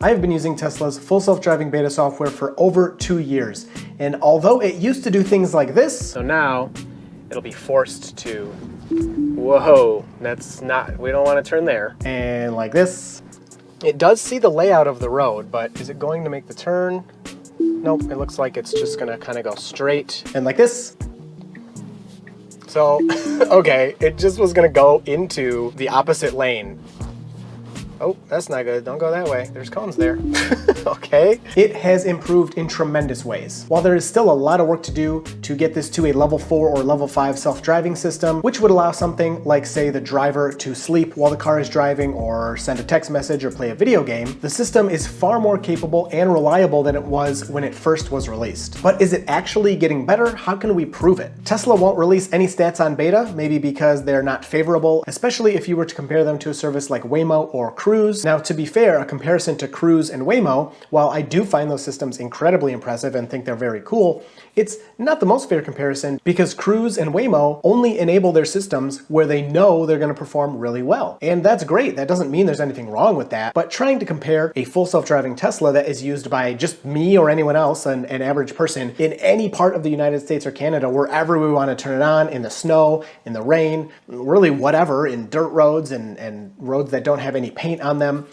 I have been using Tesla's full self-driving beta software for over 2 years, and although it used to do things like this, so now it'll be forced to, whoa, that's not, we don't want to turn there, and like this. It does see the layout of the road, but is it going to make the turn? Nope, it looks like it's just gonna kind of go straight, and like this. So, okay, it just was gonna go into the opposite lane. Oh, that's not good. Don't go that way. There's cones there. Okay. It has improved in tremendous ways. While there is still a lot of work to do to get this to a level 4 or level 5 self-driving system, which would allow something like, say, the driver to sleep while the car is driving or send a text message or play a video game, the system is far more capable and reliable than it was when it first was released. But is it actually getting better? How can we prove it? Tesla won't release any stats on beta, maybe because they're not favorable, especially if you were to compare them to a service like Waymo or Cruise. Now, to be fair, a comparison to Cruise and Waymo, while I do find those systems incredibly impressive and think they're very cool, it's not the most fair comparison because Cruise and Waymo only enable their systems where they know they're going to perform really well. And that's great. That doesn't mean there's anything wrong with that. But trying to compare a full self-driving Tesla that is used by just me or anyone else, an average person, in any part of the United States or Canada, wherever we want to turn it on, in the snow, in the rain, really whatever, in dirt roads and roads that don't have any paint on them,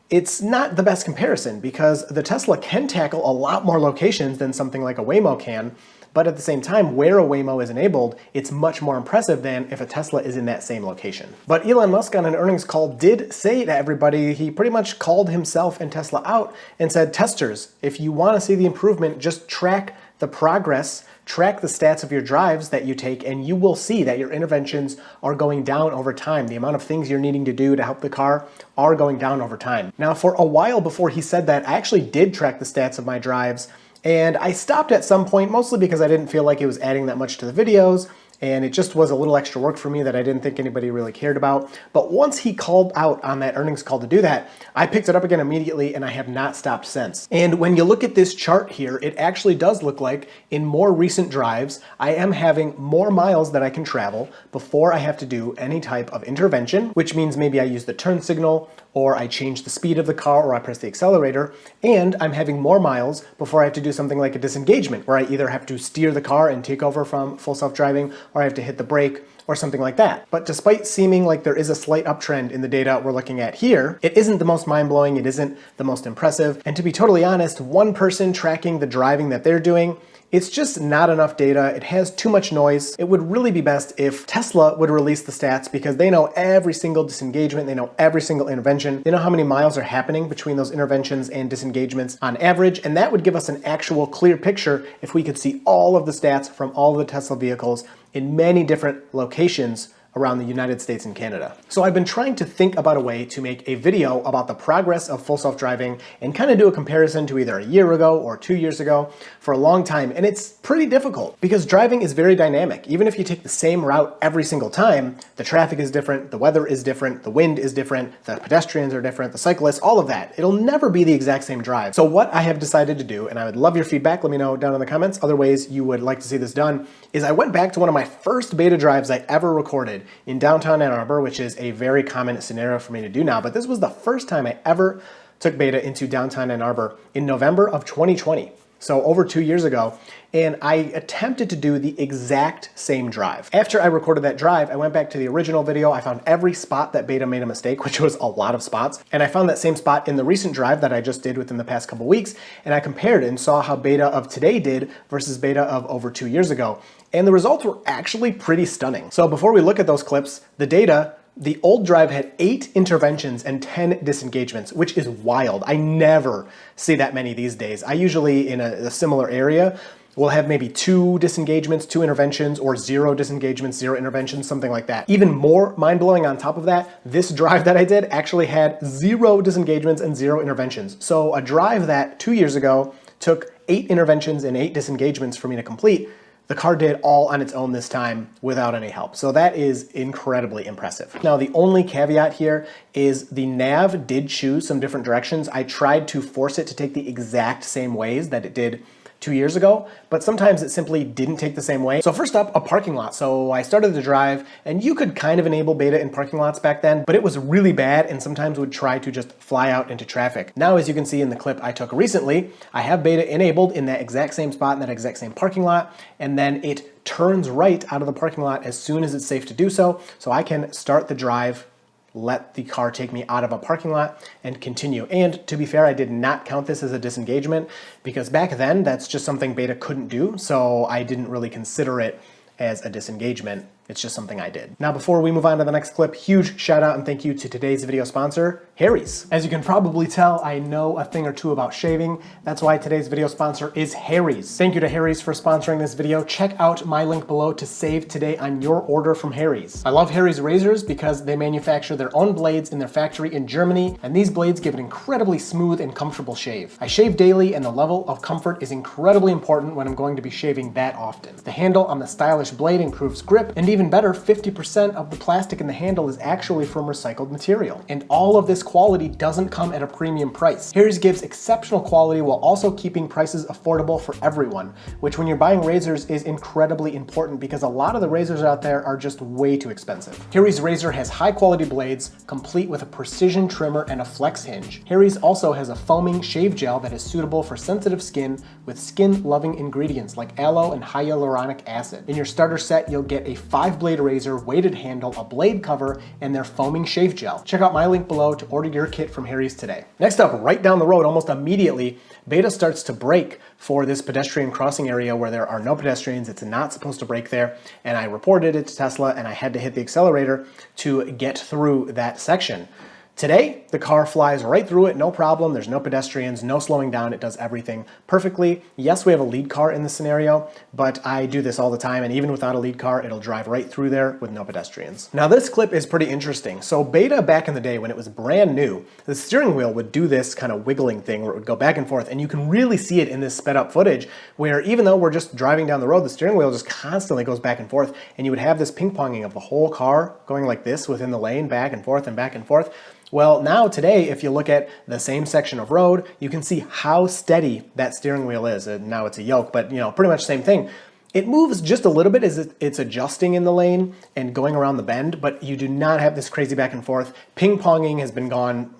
it's not the best comparison because the Tesla can tackle a lot more locations than something like a Waymo can, but at the same time, where a Waymo is enabled, it's much more impressive than if a Tesla is in that same location. But Elon Musk on an earnings call did say to everybody, he pretty much called himself and Tesla out and said, testers, if you want to see the improvement, just track the progress, track the stats of your drives that you take, and you will see that your interventions are going down over time. The amount of things you're needing to do to help the car are going down over time. Now, for a while before he said that, I actually did track the stats of my drives, and I stopped at some point, mostly because I didn't feel like it was adding that much to the videos, and it just was a little extra work for me that I didn't think anybody really cared about. But once he called out on that earnings call to do that, I picked it up again immediately and I have not stopped since. And when you look at this chart here, it actually does look like in more recent drives, I am having more miles that I can travel before I have to do any type of intervention, which means maybe I use the turn signal, or I change the speed of the car, or I press the accelerator, and I'm having more miles before I have to do something like a disengagement, where I either have to steer the car and take over from full self-driving, or I have to hit the brake, or something like that. But despite seeming like there is a slight uptrend in the data we're looking at here, it isn't the most mind-blowing, it isn't the most impressive, and to be totally honest, one person tracking the driving that they're doing, it's just not enough data. It has too much noise. It would really be best if Tesla would release the stats because they know every single disengagement, they know every single intervention, they know how many miles are happening between those interventions and disengagements on average, and that would give us an actual clear picture if we could see all of the stats from all of the Tesla vehicles in many different locations around the United States and Canada. So I've been trying to think about a way to make a video about the progress of full self-driving and kind of do a comparison to either a year ago or 2 years ago for a long time, and it's pretty difficult because driving is very dynamic. Even if you take the same route every single time, the traffic is different, the weather is different, the wind is different, the pedestrians are different, the cyclists, all of that. It'll never be the exact same drive. So what I have decided to do, and I would love your feedback, let me know down in the comments, other ways you would like to see this done, is I went back to one of my first beta drives I ever recorded in downtown Ann Arbor, which is a very common scenario for me to do now, but this was the first time I ever took beta into downtown Ann Arbor in November of 2020. So over 2 years ago, and I attempted to do the exact same drive. After I recorded that drive, I went back to the original video, I found every spot that beta made a mistake, which was a lot of spots, and I found that same spot in the recent drive that I just did within the past couple weeks, and I compared and saw how beta of today did versus beta of over 2 years ago. And the results were actually pretty stunning. So before we look at those clips, the data, the old drive had 8 interventions and 10 disengagements, which is wild. I never see that many these days. I usually, in a similar area, will have maybe 2 disengagements, 2 interventions, or 0 disengagements, 0 interventions, something like that. Even more mind-blowing on top of that, this drive that I did actually had 0 disengagements and 0 interventions. So a drive that 2 years ago took 8 interventions and 8 disengagements for me to complete, the car did all on its own this time without any help. So that is incredibly impressive. Now, the only caveat here is the nav did choose some different directions. I tried to force it to take the exact same ways that it did years ago, but sometimes it simply didn't take the same way. So first up, a parking lot. So I started to drive, and you could kind of enable beta in parking lots back then, but it was really bad and sometimes would try to just fly out into traffic. Now, as you can see in the clip I took recently, I have beta enabled in that exact same spot in that exact same parking lot, and then it turns right out of the parking lot as soon as it's safe to do so. So I can start the drive, let the car take me out of a parking lot, and continue. And to be fair, I did not count this as a disengagement because back then that's just something beta couldn't do, so I didn't really consider it as a disengagement. It's just something I did. Now, before we move on to the next clip, huge shout out and thank you to today's video sponsor, Harry's. As you can probably tell, I know a thing or two about shaving. That's why today's video sponsor is Harry's. Thank you to Harry's for sponsoring this video. Check out my link below to save today on your order from Harry's. I love Harry's razors because they manufacture their own blades in their factory in Germany, and these blades give an incredibly smooth and comfortable shave. I shave daily, and the level of comfort is incredibly important when I'm going to be shaving that often. The handle on the stylish blade improves grip, and even better, 50% of the plastic in the handle is actually from recycled material. And all of this quality doesn't come at a premium price. Harry's gives exceptional quality while also keeping prices affordable for everyone, which when you're buying razors is incredibly important because a lot of the razors out there are just way too expensive. Harry's razor has high quality blades, complete with a precision trimmer and a flex hinge. Harry's also has a foaming shave gel that is suitable for sensitive skin with skin-loving ingredients like aloe and hyaluronic acid. In your starter set, you'll get a 5-blade razor, weighted handle, a blade cover, and their foaming shave gel. Check out my link below to order your kit from Harry's today. Next up, right down the road, almost immediately, beta starts to brake for this pedestrian crossing area where there are no pedestrians. It's not supposed to brake there, and I reported it to Tesla, and I had to hit the accelerator to get through that section. Today, the car flies right through it, no problem. There's no pedestrians, no slowing down. It does everything perfectly. Yes, we have a lead car in this scenario, but I do this all the time, and even without a lead car, it'll drive right through there with no pedestrians. Now, this clip is pretty interesting. So beta back in the day when it was brand new, the steering wheel would do this kind of wiggling thing where it would go back and forth, and you can really see it in this sped up footage where even though we're just driving down the road, the steering wheel just constantly goes back and forth, and you would have this ping-ponging of the whole car going like this within the lane, back and forth and back and forth. Well, now today, if you look at the same section of road, you can see how steady that steering wheel is. And now it's a yoke, but pretty much the same thing. It moves just a little bit as it's adjusting in the lane and going around the bend, but you do not have this crazy back and forth. Ping-ponging has been gone,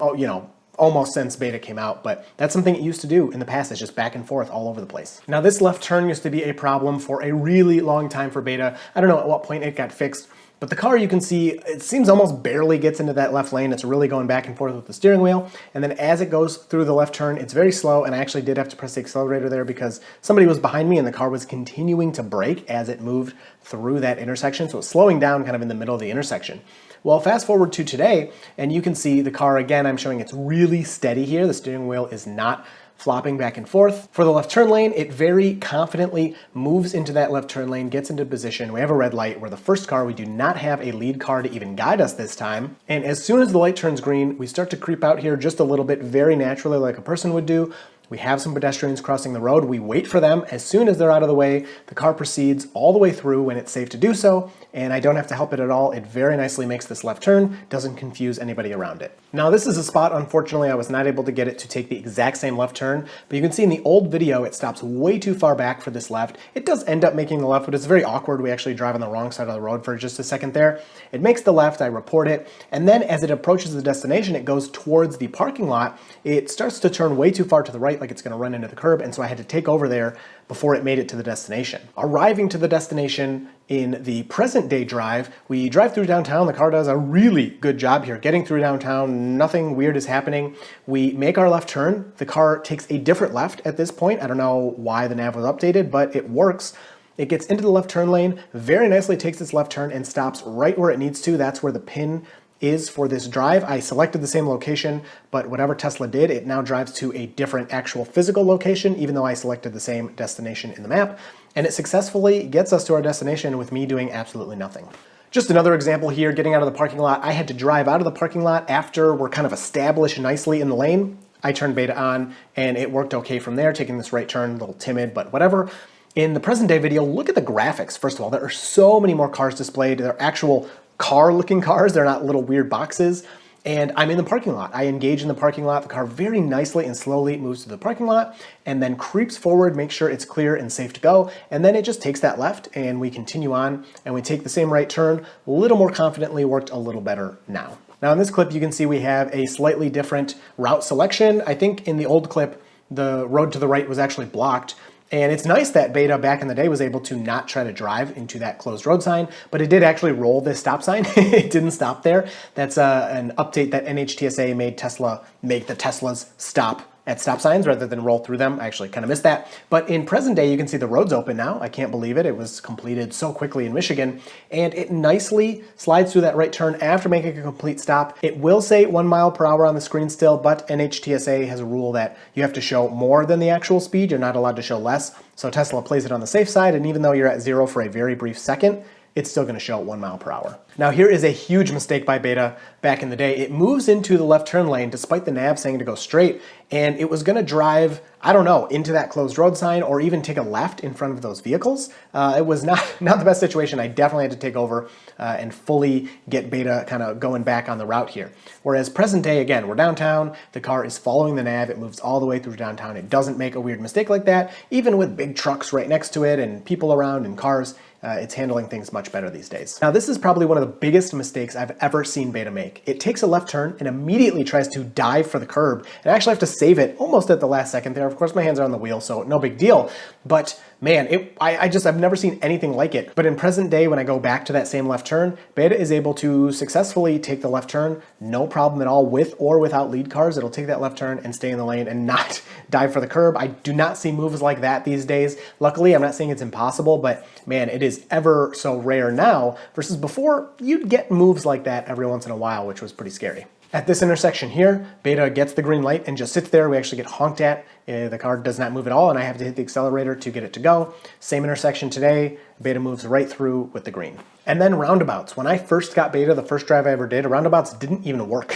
almost since beta came out, but that's something it used to do in the past. It's just back and forth all over the place. Now, this left turn used to be a problem for a really long time for beta. I don't know at what point it got fixed, but the car, you can see, it seems almost barely gets into that left lane. It's really going back and forth with the steering wheel. And then as it goes through the left turn, it's very slow. And I actually did have to press the accelerator there because somebody was behind me and the car was continuing to brake as it moved through that intersection. So it's slowing down kind of in the middle of the intersection. Well, fast forward to today, and you can see the car again, I'm showing it's really steady here. The steering wheel is not flopping back and forth. For the left turn lane, it very confidently moves into that left turn lane, gets into position. We have a red light. We're the first car. We do not have a lead car to even guide us this time. And as soon as the light turns green, we start to creep out here just a little bit, very naturally like a person would do. We have some pedestrians crossing the road. We wait for them. As soon as they're out of the way, the car proceeds all the way through when it's safe to do so, and I don't have to help it at all. It very nicely makes this left turn, doesn't confuse anybody around it. Now, this is a spot, unfortunately, I was not able to get it to take the exact same left turn, but you can see in the old video, it stops way too far back for this left. It does end up making the left, but it's very awkward. We actually drive on the wrong side of the road for just a second there. It makes the left, I report it, and then as it approaches the destination, it goes towards the parking lot. It starts to turn way too far to the right, like it's gonna run into the curb, and so I had to take over there before it made it to the destination. Arriving to the destination in the present day drive, we drive through downtown. The car does a really good job here getting through downtown. Nothing weird is happening. We make our left turn. The car takes a different left at this point. I don't know why the nav was updated, but it works. It gets into the left turn lane, very nicely takes its left turn and stops right where it needs to. That's where the pin is for this drive. I selected the same location, but whatever Tesla did, it now drives to a different actual physical location, even though I selected the same destination in the map, and it successfully gets us to our destination with me doing absolutely nothing. Just another example here, getting out of the parking lot. I had to drive out of the parking lot after we're kind of established nicely in the lane. I turned beta on and it worked okay from there, taking this right turn, a little timid, but whatever. In the present day video, look at the graphics. First of all, there are so many more cars displayed. They're actual car-looking cars. They're not little weird boxes. and I'm in the parking lot. I engage in the parking lot. The car very nicely and slowly moves to the parking lot and then creeps forward, makes sure it's clear and safe to go, and then it just takes that left and we continue on and we take the same right turn, a little more confidently, worked a little better now. Now in this clip, you can see we have a slightly different route selection. I think in the old clip, the road to the right was actually blocked. And it's nice that Beta back in the day was able to not try to drive into that closed road sign, but it did actually roll this stop sign. It didn't stop there. That's an update that NHTSA made Tesla make the Teslas stop at stop signs rather than roll through them. I actually kind of missed that. But in present day, you can see the road's open now. I can't believe it. It was completed so quickly in Michigan, and it nicely slides through that right turn after making a complete stop. It will say 1 mile per hour on the screen still, but NHTSA has a rule that you have to show more than the actual speed. You're not allowed to show less. So Tesla plays it on the safe side, and even though you're at 0 for a very brief second, it's still going to show 1 mile per hour. Now here is a huge mistake by Beta back in the day. It moves into the left turn lane despite the nav saying to go straight, and it was going to drive, I don't know, into that closed road sign or even take a left in front of those vehicles. It was not the best situation. I definitely had to take over and fully get Beta kind of going back on the route here. Whereas present day, again, we're downtown, the car is following the nav, it moves all the way through downtown. It doesn't make a weird mistake like that, even with big trucks right next to it and people around and cars. It's handling things much better these days. Now this is probably one of the biggest mistakes I've ever seen Beta make. It takes a left turn and immediately tries to dive for the curb, and I actually have to save it almost at the last second there. Of course my hands are on the wheel, so no big deal, but man, I've never seen anything like it. But in present day, when I go back to that same left turn, Beta is able to successfully take the left turn, no problem at all, with or without lead cars. It'll take that left turn and stay in the lane and not dive for the curb. I do not see moves like that these days. Luckily, I'm not saying it's impossible, but man, it is ever so rare now versus before. You'd get moves like that every once in a while, which was pretty scary. At this intersection here, Beta gets the green light and just sits there. We actually get honked at. The car does not move at all, and I have to hit the accelerator to get it to go. Same intersection today, Beta moves right through with the green. And then roundabouts. When I first got Beta, the first drive I ever did, roundabouts didn't even work.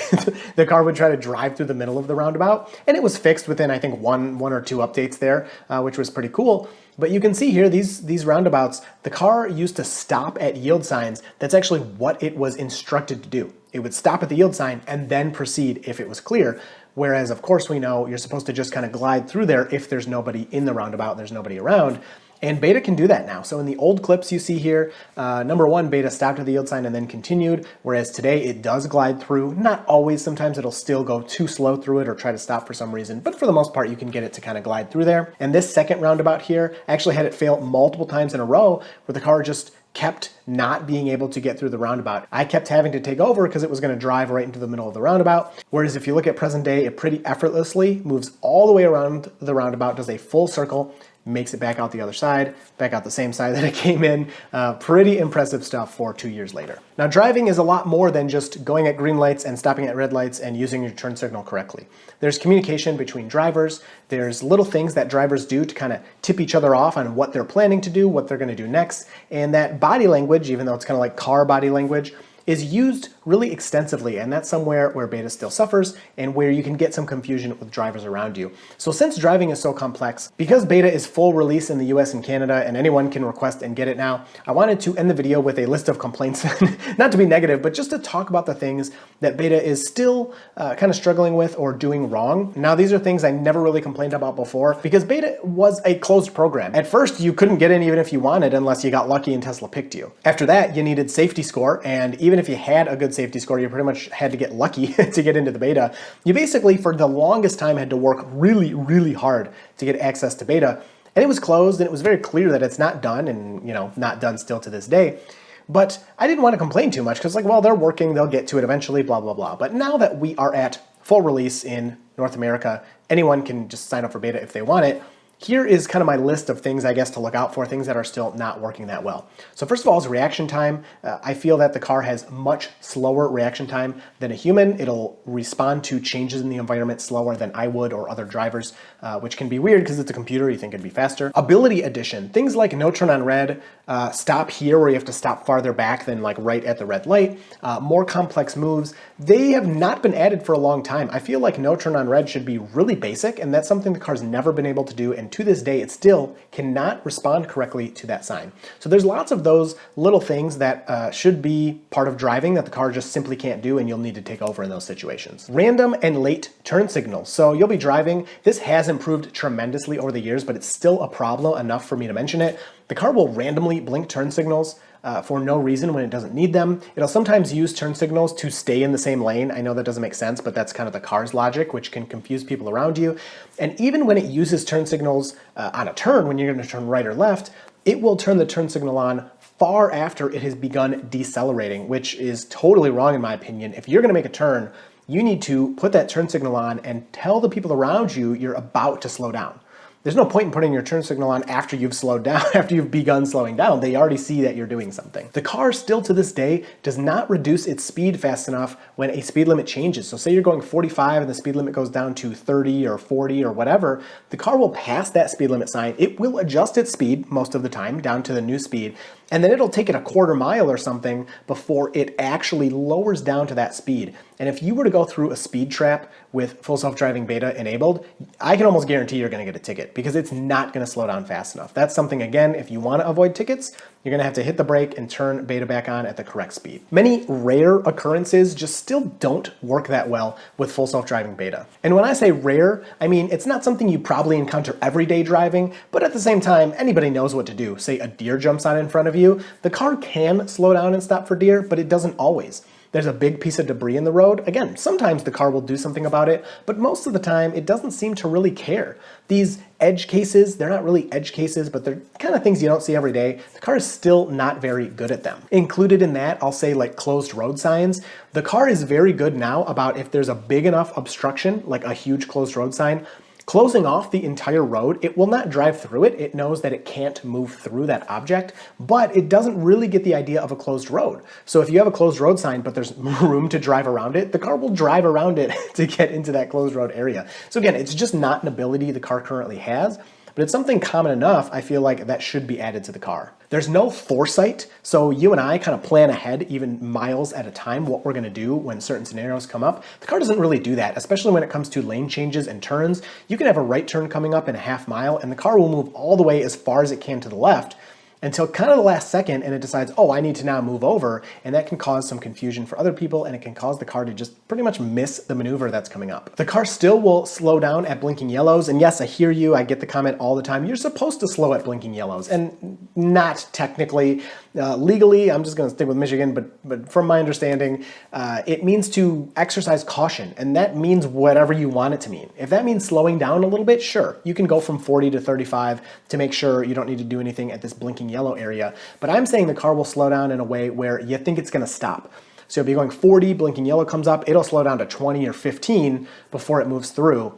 The car would try to drive through the middle of the roundabout, and it was fixed within, I think, one or two updates there, which was pretty cool. But you can see here, these roundabouts, the car used to stop at yield signs. That's actually what it was instructed to do. It would stop at the yield sign and then proceed if it was clear. Whereas, of course, we know you're supposed to just kind of glide through there if there's nobody in the roundabout and there's nobody around. And Beta can do that now. So in the old clips you see here, number one, Beta stopped at the yield sign and then continued, whereas today it does glide through. Not always, sometimes it'll still go too slow through it or try to stop for some reason, but for the most part you can get it to kind of glide through there. And this second roundabout here, I actually had it fail multiple times in a row where the car just kept not being able to get through the roundabout. I kept having to take over because it was going to drive right into the middle of the roundabout. Whereas if you look at present day, it pretty effortlessly moves all the way around the roundabout, does a full circle, makes it back out the other side, back out the same side that it came in. Pretty impressive stuff for 2 years later. Now driving is a lot more than just going at green lights and stopping at red lights and using your turn signal correctly. There's communication between drivers. There's little things that drivers do to kind of tip each other off on what they're planning to do, what they're going to do next. And that body language, even though it's kind of like car body language, is used really extensively, and that's somewhere where Beta still suffers and where you can get some confusion with drivers around you. So since driving is so complex, because Beta is full release in the US and Canada and anyone can request and get it now, I wanted to end the video with a list of complaints, not to be negative, but just to talk about the things that Beta is still kind of struggling with or doing wrong. Now these are things I never really complained about before because Beta was a closed program. At first you couldn't get in even if you wanted unless you got lucky and Tesla picked you. After that you needed safety score, and even if you had a good safety score, you pretty much had to get lucky to get into the Beta. You basically, for the longest time, had to work really, really hard to get access to Beta. And it was closed, and it was very clear that it's not done, and not done still to this day. But I didn't want to complain too much, because like, well, they're working, they'll get to it eventually, blah, blah, blah. But now that we are at full release in North America, anyone can just sign up for Beta if they want it. Here is kind of my list of things, I guess, to look out for, things that are still not working that well. So first of all is reaction time. I feel that the car has much slower reaction time than a human. It'll respond to changes in the environment slower than I would or other drivers, which can be weird because it's a computer, you think it'd be faster. Ability addition, things like no turn on red, stop here where you have to stop farther back than like right at the red light, more complex moves, they have not been added for a long time. I feel like no turn on red should be really basic, and that's something the car's never been able to do and and to this day it still cannot respond correctly to that sign. So there's lots of those little things that should be part of driving that the car just simply can't do, and you'll need to take over in those situations. Random and late turn signals. So you'll be driving. This has improved tremendously over the years, but it's still a problem enough for me to mention it. The car will randomly blink turn signals for no reason when it doesn't need them. It'll sometimes use turn signals to stay in the same lane. I know that doesn't make sense, but that's kind of the car's logic, which can confuse people around you. And even when it uses turn signals on a turn, when you're going to turn right or left, it will turn the turn signal on far after it has begun decelerating, which is totally wrong in my opinion. If you're going to make a turn, you need to put that turn signal on and tell the people around you you're about to slow down. There's no point in putting your turn signal on after you've slowed down, after you've begun slowing down. They already see that you're doing something. The car still to this day does not reduce its speed fast enough when a speed limit changes. So say you're going 45 and the speed limit goes down to 30 or 40 or whatever, the car will pass that speed limit sign. It will adjust its speed most of the time down to the new speed, and then it'll take it a quarter mile or something before it actually lowers down to that speed. And if you were to go through a speed trap with full self-driving beta enabled, I can almost guarantee you're going to get a ticket because it's not going to slow down fast enough. That's something, again, if you want to avoid tickets, you're going to have to hit the brake and turn beta back on at the correct speed. Many rare occurrences just still don't work that well with full self-driving beta. And when I say rare, I mean it's not something you probably encounter everyday driving, but at the same time, anybody knows what to do. Say a deer jumps out in front of you, the car can slow down and stop for deer, but it doesn't always. There's a big piece of debris in the road. Again, sometimes the car will do something about it, but most of the time it doesn't seem to really care. These edge cases, they're not really edge cases, but they're kind of things you don't see every day. The car is still not very good at them. Included in that, I'll say like closed road signs. The car is very good now about if there's a big enough obstruction, like a huge closed road sign, closing off the entire road. It will not drive through it. It knows that it can't move through that object, but it doesn't really get the idea of a closed road. So if you have a closed road sign, but there's room to drive around it, the car will drive around it to get into that closed road area. So again, it's just not an ability the car currently has, but it's something common enough, I feel like that should be added to the car. There's no foresight, so you and I kind of plan ahead even miles at a time what we're gonna do when certain scenarios come up. The car doesn't really do that, especially when it comes to lane changes and turns. You can have a right turn coming up in a half mile and the car will move all the way as far as it can to the left until kind of the last second, and it decides, oh, I need to now move over, and that can cause some confusion for other people, and it can cause the car to just pretty much miss the maneuver that's coming up. The car still will slow down at blinking yellows, and yes, I hear you, I get the comment all the time, you're supposed to slow at blinking yellows, and not technically. Legally, I'm just gonna stick with Michigan, but from my understanding, it means to exercise caution, and that means whatever you want it to mean. If that means slowing down a little bit, sure, you can go from 40 to 35 to make sure you don't need to do anything at this blinking yellow area, but I'm saying the car will slow down in a way where you think it's gonna stop. So you'll be going 40, blinking yellow comes up, it'll slow down to 20 or 15 before it moves through.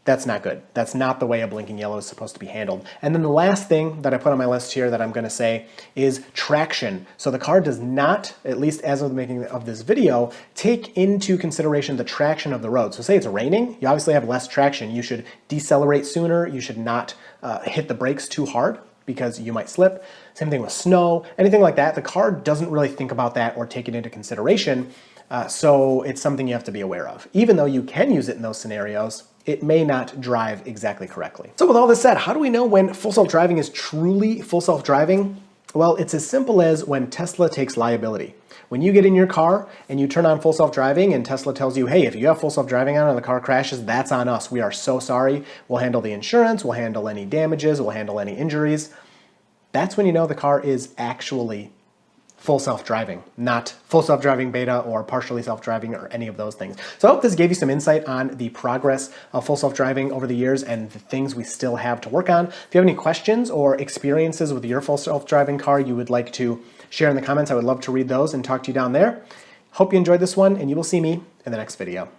That's not good. That's not the way a blinking yellow is supposed to be handled. And then the last thing that I put on my list here that I'm gonna say is traction. So the car does not, at least as of the making of this video, take into consideration the traction of the road. So say it's raining, you obviously have less traction. You should decelerate sooner. You should not hit the brakes too hard because you might slip. Same thing with snow, anything like that. The car doesn't really think about that or take it into consideration. So it's something you have to be aware of. Even though you can use it in those scenarios, it may not drive exactly correctly. So with all this said, how do we know when full self-driving is truly full self-driving? Well, it's as simple as when Tesla takes liability. When you get in your car and you turn on full self-driving and Tesla tells you, hey, if you have full self-driving on and the car crashes, that's on us. We are so sorry. We'll handle the insurance, we'll handle any damages, we'll handle any injuries. That's when you know the car is actually full self-driving, not full self-driving beta or partially self-driving or any of those things. So I hope this gave you some insight on the progress of full self-driving over the years and the things we still have to work on. If you have any questions or experiences with your full self-driving car you would like to share in the comments, I would love to read those and talk to you down there. Hope you enjoyed this one, and you will see me in the next video.